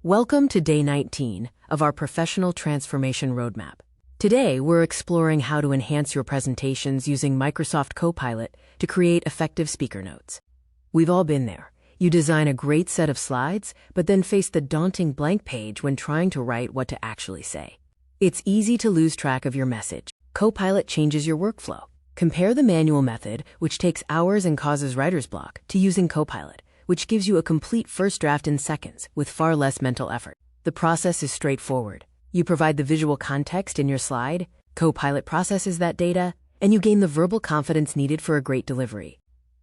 Welcome to day 19 of our professional transformation roadmap. Today, we're exploring how to enhance your presentations using Microsoft Copilot to create effective speaker notes. We've all been there. You design a great set of slides, but then face the daunting blank page when trying to write what to actually say. It's easy to lose track of your message. Copilot changes your workflow. Compare the manual method, which takes hours and causes writer's block, to using Copilot, which gives you a complete first draft in seconds with far less mental effort. The process is straightforward. You provide the visual context in your slide, Copilot processes that data, and you gain the verbal confidence needed for a great delivery.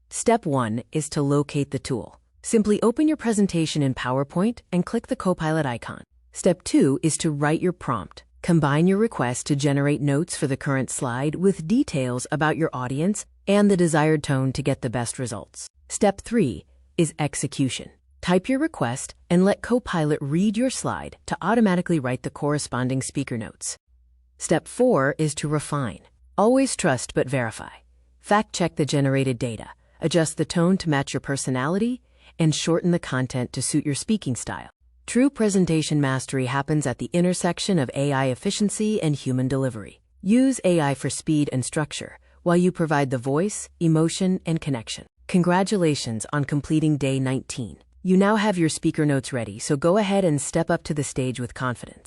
Step 1 is to locate the tool. Simply open your presentation in PowerPoint and click the Copilot icon. Step 2 is to write your prompt. Combine your request to generate notes for the current slide with details about your audience and the desired tone to get the best results. Step 3 is execution. Type your request and let Copilot read your slide to automatically write the corresponding speaker notes. Step 4 is to refine. Always trust but verify. Fact-check the generated data, adjust the tone to match your personality, and shorten the content to suit your speaking style. True presentation mastery happens at the intersection of AI efficiency and human delivery. Use AI for speed and structure, while you provide the voice, emotion, and connection. Congratulations on completing day 19. You now have your speaker notes ready, so go ahead and step up to the stage with confidence.